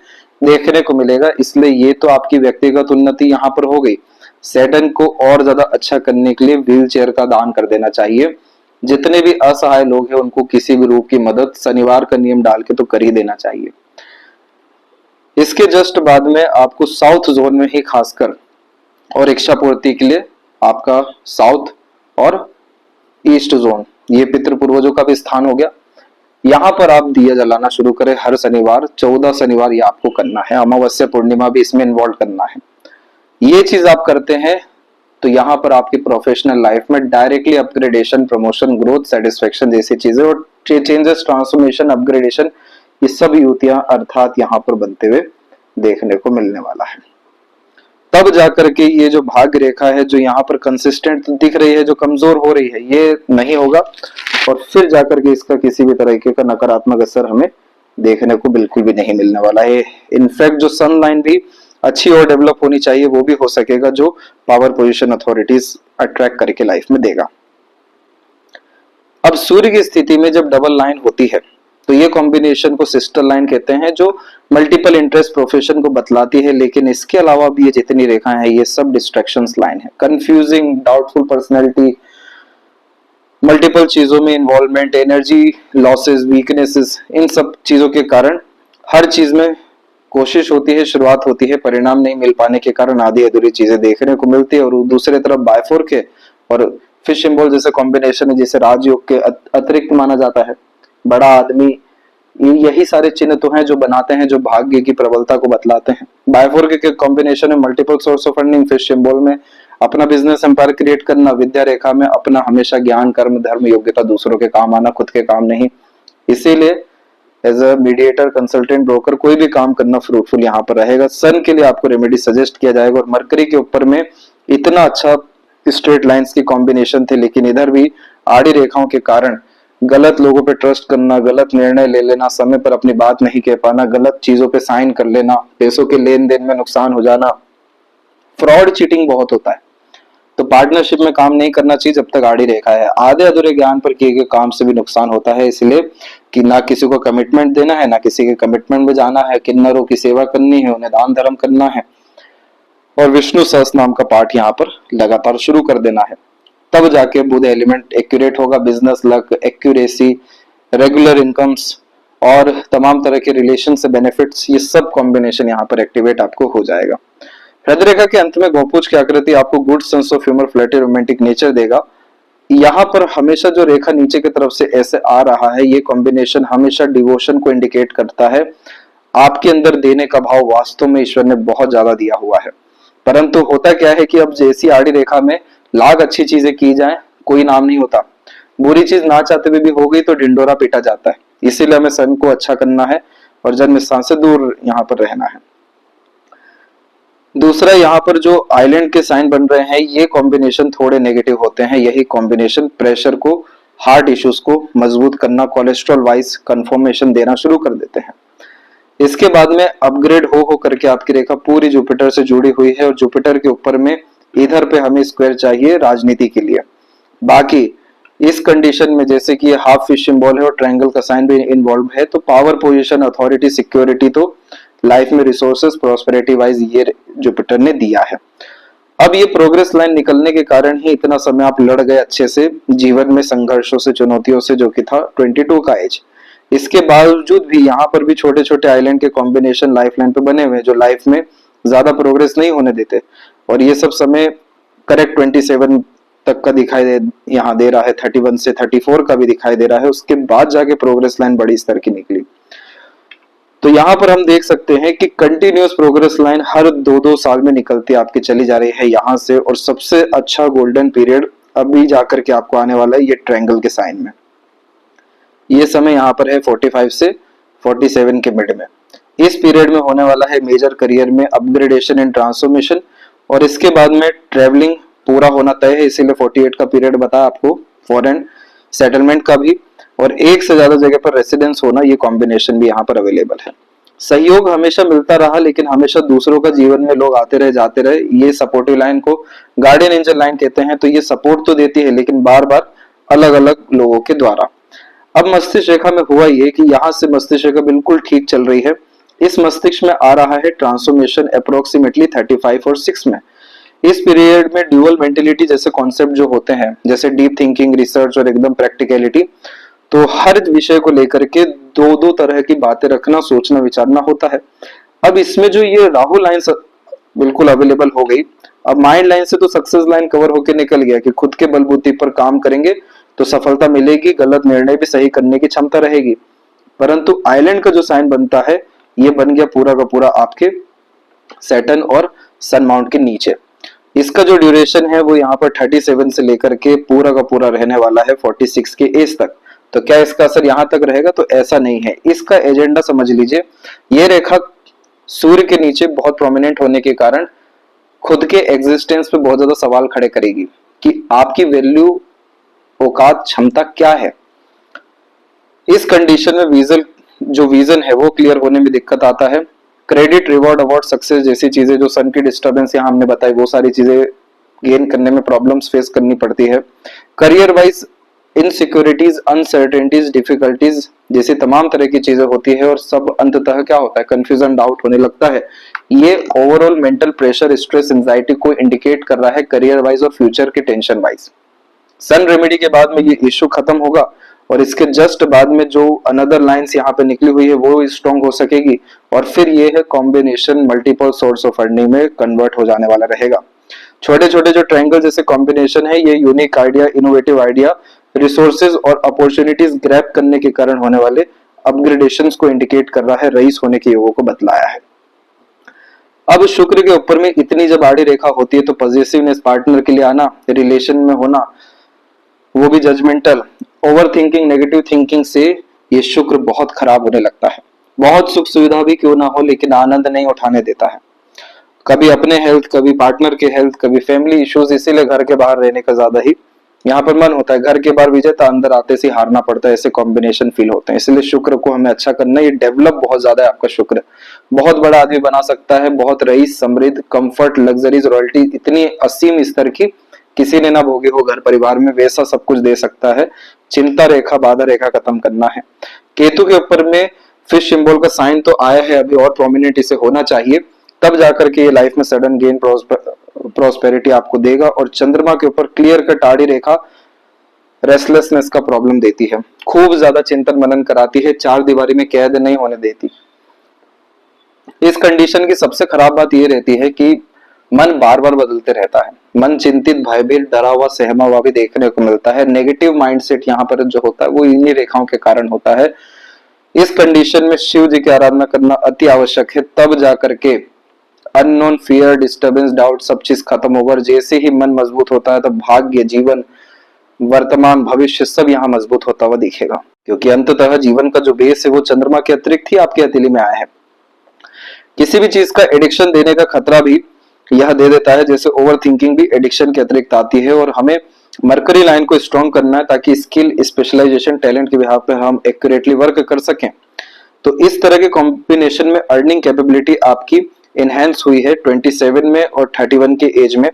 देखने को मिलेगा। इसलिए ये तो आपकी व्यक्तिगत उन्नति यहाँ पर हो गई। सैटर्न को और ज्यादा अच्छा करने के लिए व्हील चेयर का दान कर देना चाहिए। जितने भी असहाय लोग हैं उनको किसी भी रूप की मदद शनिवार का नियम डाल के तो कर ही देना चाहिए। इसके जस्ट बाद में आपको साउथ जोन में ही खासकर और इच्छा पूर्ति के लिए आपका साउथ और ईस्ट जोन, ये पितृ पूर्वजों का भी स्थान हो गया। यहाँ पर आप दिया जलाना शुरू करें हर शनिवार, 14 शनिवार ये आपको करना है, अमावस्या पूर्णिमा भी इसमें इन्वॉल्व करना है। ये चीज आप करते हैं तो यहाँ पर आपकी प्रोफेशनल लाइफ में directly upgradation, promotion, growth, satisfaction जैसी चीजें और चेंजेस, ट्रांसफॉर्मेशन, अपग्रेडेशन, ये सब युतियां अर्थात यहाँ पर बनते हुए देखने को मिलने वाला है। तब जाकर के ये जो भाग्य रेखा है जो यहाँ पर कंसिस्टेंट दिख रही है, जो कमजोर हो रही है, ये नहीं होगा, और फिर जाकर के इसका किसी भी तरीके का नकारात्मक असर हमें देखने को बिल्कुल भी नहीं मिलने वाला है। इनफैक्ट जो सन लाइन भी अच्छी और डेवलप होनी चाहिए वो भी हो सकेगा, जो पावर पोजीशन अथॉरिटीज अट्रैक्ट करके लाइफ में देगा। अब सूर्य की स्थिति में जब डबल लाइन होती है तो ये कॉम्बिनेशन को सिस्टर लाइन कहते हैं, जो मल्टीपल इंटरेस्ट प्रोफेशन को बतलाती है। लेकिन इसके अलावा भी ये जितनी रेखाएं हैं ये सब डिस्ट्रैक्शंस लाइन है। कंफ्यूजिंग, डाउटफुल पर्सनैलिटी, मल्टीपल चीजों में इन्वॉल्वमेंट, एनर्जी लॉसेस, वीकनेसेस, इन सब चीजों के कारण हर चीज में कोशिश होती है, शुरुआत होती है, परिणाम नहीं मिल पाने के कारण आधी अधूरी चीजें देखने को मिलती है। और दूसरी तरफ बायफोर के और फिश सिंबल जैसे कॉम्बिनेशन है, जिसे राजयोग के अतिरिक्त माना जाता है। बड़ा आदमी यही सारे चिन्ह तो हैं जो बनाते हैं, जो भाग्य की प्रबलता को बतलाते हैं। बायफोर के कॉम्बिनेशन में multiple source of earning, fish symbol में अपना बिजनेस एम्पायर क्रिएट करना, विद्या रेखा में अपना हमेशा ज्ञान, कर्म, धर्म, योग्यता, दूसरों के काम आना, खुद के काम नहीं। इसीलिए as a mediator, consultant, broker कोई भी काम करना फ्रूटफुल यहाँ पर रहेगा। सन के लिए आपको रेमेडी सजेस्ट किया जाएगा। और मरकरी के ऊपर में इतना अच्छा स्ट्रेट लाइंस की कॉम्बिनेशन थे, लेकिन इधर भी आड़ी रेखाओं के कारण गलत लोगों पे ट्रस्ट करना, गलत निर्णय ले लेना, समय पर अपनी बात नहीं कह पाना, गलत चीजों पे साइन कर लेना, पैसों के लेन देन में नुकसान हो जाना, फ्रॉड चीटिंग बहुत होता है। तो पार्टनरशिप में काम नहीं करना चाहिए जब तक आड़ी रेखा है। आधे अधूरे ज्ञान पर किए गए काम से भी नुकसान होता है, इसलिए कि ना किसी को कमिटमेंट देना है, ना किसी के कमिटमेंट में जाना है, किन्नरों की सेवा करनी है, उन्हें दान धर्म करना है, और विष्णु सहस्त्र नाम का पाठ यहाँ पर लगातार शुरू कर देना है। तब जाके बुध एलिमेंट एक्यूरेट होगा। Business luck, accuracy, regular incomes और तमाम तरह के रिलेशन से बेनिफिट्स, ये सब कॉम्बिनेशन यहाँ पर एक्टिवेट आपको हो जाएगा। हृदय रेखा के अंत में गौपूज की आकृति आपको good sense of humour, flirty, romantic nature देगा। यहाँ पर हमेशा जो रेखा नीचे की तरफ से ऐसे आ रहा है, ये कॉम्बिनेशन हमेशा डिवोशन को इंडिकेट करता है। आपके अंदर देने का भाव वास्तव में ईश्वर ने बहुत ज्यादा दिया हुआ है। परंतु होता क्या है कि अब जैसी आड़ी रेखा में लाख अच्छी चीजें की जाए, कोई नाम नहीं होता। बुरी चीज ना चाहते हुए भी हो गई तो ढिंडोरा पीटा जाता है। इसीलिए हमें सन को अच्छा करना है और जन्म स्थान से दूर यहाँ पर रहना है। दूसरा, यहाँ पर जो आइलैंड के साइन बन रहे हैं, ये कॉम्बिनेशन थोड़े नेगेटिव होते हैं। यही कॉम्बिनेशन प्रेशर को, हार्ट इश्यूज को मजबूत करना, कोलेस्ट्रॉल वाइज कंफर्मेशन देना शुरू कर देते हैं। इसके बाद में अपग्रेड हो करके आपकी रेखा पूरी जुपिटर से जुड़ी हुई है, और जुपिटर के ऊपर में इधर पे हमें स्क्वायर चाहिए राजनीति के लिए। बाकी इस कंडीशन में जैसे कि हाफ फिश सिंबल है और ट्रायंगल का साइन भी इन्वॉल्व है, तो पावर, पोजीशन, अथॉरिटी, सिक्योरिटी तो लाइफ में रिसोर्सेस, प्रॉस्पेरिटी वाइज ये जुपिटर ने दिया है। अब ये प्रोग्रेस लाइन निकलने के कारण ही इतना समय आप लड़ गए अच्छे से जीवन में, संघर्षों से, चुनौतियों से, जो कि था 22 का एज। इसके बावजूद भी यहाँ पर भी छोटे छोटे आइलैंड के कॉम्बिनेशन लाइफ लाइन पे बने हुए हैं, जो लाइफ में ज्यादा प्रोग्रेस नहीं होने देते। और ये सब समय करेक्ट 27 तक का दिखाई यहाँ दे रहा है, 31 से 34 का भी दिखाई दे रहा है। उसके बाद जाके प्रोग्रेस लाइन बड़ी स्तर की निकली। तो यहाँ पर हम देख सकते हैं कि कंटिन्यूअस प्रोग्रेस लाइन हर 2-2 साल में निकलती आपकी चली जा रही है यहाँ से। और सबसे अच्छा गोल्डन पीरियड अभी जाकर के आपको आने वाला है ये ट्रायंगल के साइन में। ये समय यहाँ पर है 45 से 47 के मिड में। इस पीरियड में होने वाला है मेजर करियर में अपग्रेडेशन एंड ट्रांसफॉर्मेशन, और इसके बाद में ट्रेवलिंग पूरा होना तय है। इसीलिए 48 का पीरियड बताया आपको, फॉरेन सेटलमेंट का भी, और एक से ज्यादा जगह पर रेसिडेंस होना, ये कॉम्बिनेशन भी यहाँ पर अवेलेबल है। सहयोग हमेशा मिलता रहा, लेकिन हमेशा दूसरों का जीवन में लोग आते रहे जाते रहे। ये सपोर्टिव लाइन को गार्डियन एंजल लाइन कहते हैं। तो ये सपोर्ट तो देती है, लेकिन बार बार अलग अलग लोगों के द्वारा। अब मस्तिष्क रेखा में हुआ ये कि यहाँ से मस्तिष्क रेखा बिल्कुल ठीक चल रही है। इस मस्तिष्क में आ रहा है ट्रांसफॉर्मेशन अप्रोक्सीमेटली 35 और 6 में। इस पीरियड में ड्यूअल मेंटेलिटी जैसे कॉन्सेप्ट जो होते हैं, जैसे डीप थिंकिंग, रिसर्च और एकदम प्रैक्टिकलिटी, तो हर विषय को लेकर के दो तरह की बातें रखना, सोचना विचारना होता है। अब इसमें जो ये राहु लाइन बिल्कुल अवेलेबल हो गई। अब माइंड लाइन से तो सक्सेस लाइन कवर होके निकल गया कि खुद के बलबूते पर काम करेंगे तो सफलता मिलेगी, गलत निर्णय भी सही करने की क्षमता रहेगी। परंतु आइलैंड का जो साइन बनता है, ये बन गया पूरा का पूरा आपके सैटर्न और सन माउंट के नीचे। इसका जो ड्यूरेशन है वो यहाँ पर 37 से लेकर के पूरा का पूरा रहने वाला है 46 के एज तक। तो क्या इसका असर यहाँ तक रहेगा? तो ऐसा नहीं है। इसका एजेंडा समझ लीजिए, ये रेखा सूर्य के नीचे बहुत प्रोमिनेंट होने के कारण खुद के एग्जिस्टेंस पे बहुत ज्यादा सवाल खड़े करेगी कि आपकी वैल्यू, औकात, क्षमता क्या है। इस कंडीशन में विजन है वो क्लियर होने में दिक्कत आता है। क्रेडिट, रिवॉर्ड, अवार्ड, सक्सेस जैसी चीजें, जो सन की डिस्टर्बेंस यहाँ हमने बताई, वो सारी चीजें गेन करने में प्रॉब्लम्स फेस करनी पड़ती है। Career wise insecurities, uncertainties, difficulties जैसी तमाम तरह की चीजें होती है, और सब अंततः क्या होता है, कंफ्यूजन, डाउट होने लगता है। ये overall mental pressure, stress, anxiety को इंडिकेट कर रहा है करियर वाइज और फ्यूचर के टेंशन वाइज। सन रेमेडी के बाद में ये इश्यू खत्म होगा, और इसके जस्ट बाद में जो अनदर लाइंस यहाँ पे निकली हुई है वो स्ट्रॉन्ग हो सकेगी, और फिर ये है combination multiple source of earning में कन्वर्ट हो जाने वाला रहेगा। छोटे छोटे जो ट्रायंगल जैसे कॉम्बिनेशन है, ये unique idea, innovative idea, resources और अपॉर्चुनिटीज ग्रैब करने के कारण होने वाले अपग्रेडेशंस को इंडिकेट कर रहा है, रईस होने के योगों को बतलाया है। अब शुक्र के ऊपर में इतनी जब आड़ी रेखा होती है तो पॉजिटिवनेस, पार्टनर के लिए आना, रिलेशन में होना, वो भी judgmental, over thinking, negative thinking से ये शुक्र बहुत खराब होने लगता है। बहुत सुख सुविधा भी क्यों ना हो लेकिन आनंद नहीं उठाने देता है। कभी अपने हेल्थ, कभी पार्टनर के हेल्थ, कभी फैमिली इश्यूज, इसीलिए घर के बाहर रहने का ज्यादा ही यहाँ पर मन होता है। घर के बाहर विजेता, अंदर आते से हारना पड़ता है, ऐसे कॉम्बिनेशन फील होते हैं। इसलिए शुक्र को हमें अच्छा करना है। ये डेवलप बहुत ज्यादा है आपका शुक्र, बहुत बड़ा आदमी बना सकता है, बहुत रईस, समृद्ध, कंफर्ट, लग्जरीज, रॉयल्टी इतनी असीम स्तर की किसी ने ना भोगी हो घर परिवार में, वैसा सब कुछ दे सकता है। चिंता रेखा, बाधा रेखा खत्म करना है। केतु के ऊपर में फिश सिंबल का साइन तो आया है, अभी और प्रोमिनेंट इसे होना चाहिए, तब जाकर के ये लाइफ में सडन गेन, प्रॉस्पेरिटी आपको देगा। और चंद्रमा के ऊपर क्लियर कट आड़ी रेखा रेस्टलेसनेस का प्रॉब्लम देती है, खूब ज्यादा चिंतन मनन कराती है, चार दीवारी में कैद नहीं होने देती। इस कंडीशन की सबसे खराब बात यह रहती है कि मन बार बार बदलते रहता है। मन चिंतित, भयभीत, डरा हुआ, सहमा हुआ भी देखने को मिलता है। नेगेटिव माइंडसेट यहाँ पर जो होता है वो इन्हीं रेखाओं के कारण होता है। इस कंडीशन में शिव जी की आराधना करना अति आवश्यक है, तब जाकर के अननोन, फियर, डिस्टर्बेंस, डाउट सब चीज खत्म होगा। और जैसे ही मन मजबूत होता है तो भाग्य, जीवन, वर्तमान, भविष्य सब यहाँ मजबूत होता हुआ दिखेगा, क्योंकि अंततः जीवन का जो बेस है वो चंद्रमा के अतिरिक्त ही आपकी हथेली में आया है। किसी भी चीज का एडिक्शन देने का खतरा भी यह दे देता है, जैसे ओवर थिंकिंग भी एडिक्शन के अतिरिक्त आती है। और हमें मरकरी लाइन को स्ट्रॉन्ग करना है ताकि स्किल, स्पेशलाइजेशन, टैलेंट के बिहाफ पे हम एक्यूरेटली वर्क कर सकें। तो इस तरह के कॉम्बिनेशन में अर्निंग कैपेबिलिटी आपकी इनहेंस हुई है 27 में और 31 के एज में।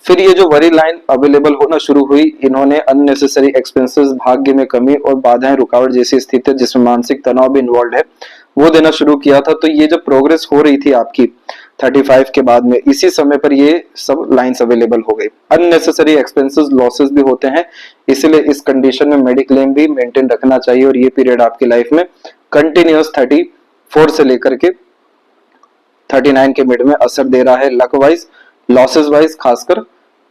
फिर ये जो वरी लाइन अवेलेबल होना शुरू हुई, इन्होंने अननेसेसरी एक्सपेंसेस, भाग्य में कमी और बाधाएं, रुकावट जैसी स्थिति जिसमें मानसिक तनाव भी इन्वॉल्व है वो देना शुरू किया था। तो ये जो प्रोग्रेस हो रही थी आपकी 35 के बाद में, इसी समय पर ये सब लाइंस अवेलेबल हो गई। अननेसेसरी एक्सपेंसेस, लॉसेस भी होते हैं, इसलिए इस कंडीशन में मेडिक्लेम भी मेंटेन रखना चाहिए। और ये पीरियड आपकी लाइफ में कंटिन्यूअस 34 से लेकर के 39 के मिड में असर दे रहा है, लक वाइज, लॉसेस वाइज, खासकर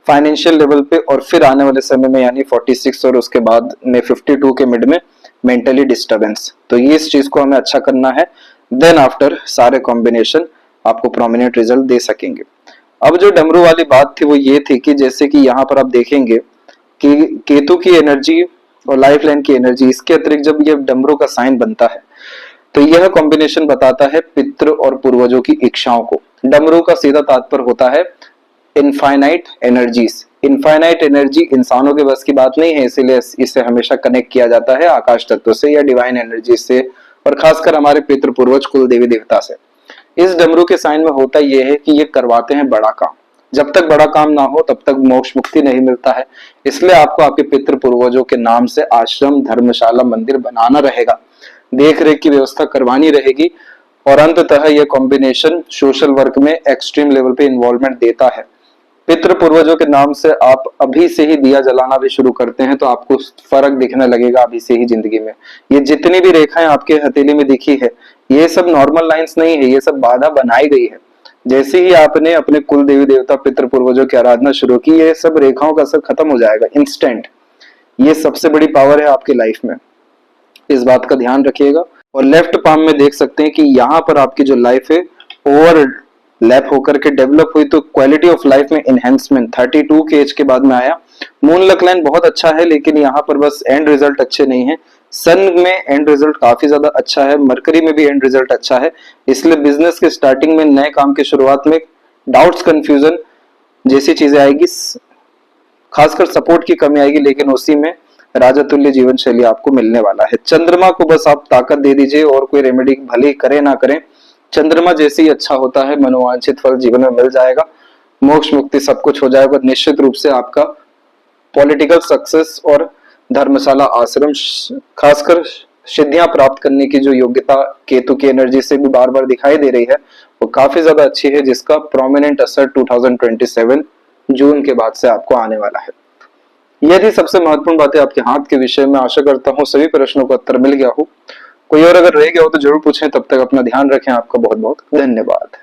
फाइनेंशियल लेवल पे। और फिर आने वाले समय में यानी 46 और उसके बाद में 52 के मिड में मेंटली डिस्टर्बेंस। तो ये इस चीज को हमें अच्छा करना है, देन आफ्टर सारे कॉम्बिनेशन आपको प्रोमिनेंट रिजल्ट दे सकेंगे। अब जो डमरू वाली बात थी वो ये थी कि जैसे कि यहाँ पर आप देखेंगे कि केतु की एनर्जी और लाइफ लाइन की एनर्जी, इसके अतिरिक्त जब ये डमरू का साइन बनता है तो यह कॉम्बिनेशन बताता है पितृ और पूर्वजों की इच्छाओं को। डमरू का सीधा तात्पर्य होता है इनफाइनाइट एनर्जीज। इनफाइनाइट एनर्जी इंसानों के बस की बात नहीं है, इसीलिए इसे हमेशा कनेक्ट किया जाता है आकाश तत्व से या डिवाइन एनर्जी से, और खासकर हमारे पितृ पूर्वज कुल देवी देवता से। इस डमरू के साइन में होता यह है कि ये करवाते हैं बड़ा काम। जब तक बड़ा काम ना हो तब तक मोक्ष मुक्ति नहीं मिलता है, इसलिए आपको आपके पितृ पूर्वजों के नाम से आश्रम, धर्मशाला, मंदिर बनाना रहेगा, देख रेख की व्यवस्था करवानी रहेगी। और अंततः यह कॉम्बिनेशन सोशल वर्क में एक्सट्रीम लेवल पे इन्वॉल्वमेंट देता है। पितृ पूर्वजों के नाम से आप अभी से ही दिया जलाना भी शुरू करते हैं तो आपको फर्क दिखने लगेगा अभी से ही जिंदगी में। ये जितनी भी रेखाएं आपके हथेली में दिखी है ये सब नॉर्मल लाइंस नहीं है, ये सब बाधा बनाई गई है। जैसे ही आपने अपने कुल देवी देवता, पितृ पूर्वजों की आराधना शुरू की, ये सब रेखाओं का असर खत्म हो जाएगा इंस्टेंट। ये सबसे बड़ी पावर है आपकी लाइफ में, इस बात का ध्यान रखिएगा। और लेफ्ट पाम में देख सकते हैं कि यहाँ पर आपकी जो लाइफ है ओवर लैप होकर के डेवलप हुई, तो क्वालिटी ऑफ लाइफ में इनहेंसमेंट 32 के एज के बाद में आया। मून लक लाइन बहुत अच्छा है, लेकिन यहाँ पर बस एंड रिजल्ट अच्छे नहीं है। सन में एंड रिजल्ट काफी ज्यादा अच्छा है, मरकरी में भी एंड रिजल्ट अच्छा है। इसलिए बिजनेस के स्टार्टिंग में, नए काम की शुरुआत में डाउट्स, कंफ्यूजन जैसी चीजें आएगी, खासकर सपोर्ट की कमी आएगी, लेकिन उसी में राजा तुल्य जीवन शैली आपको मिलने वाला है। चंद्रमा को बस आप ताकत दे दीजिए, और कोई रेमेडी भले करें ना करें, चंद्रमा जैसे ही अच्छा होता है मनोवांछित फल जीवन में मिल जाएगा, मोक्ष मुक्ति सब कुछ हो जाएगा। निश्चित रूप से आपका पॉलिटिकल सक्सेस और धर्मशाला, आश्रम, खासकर सिद्धियां प्राप्त करने की जो योग्यता केतु की एनर्जी से भी बार बार दिखाई दे रही है वो काफी ज्यादा अच्छी है, जिसका प्रोमिनेंट असर 2027 जून के बाद से आपको आने वाला है। यह थी सबसे महत्वपूर्ण बातें आपके हाथ के विषय में। आशा करता हूँ सभी प्रश्नों का उत्तर मिल गया हो। कोई और अगर रह गया हो तो जरूर पूछें। तब तक अपना ध्यान रखें। आपका बहुत बहुत धन्यवाद।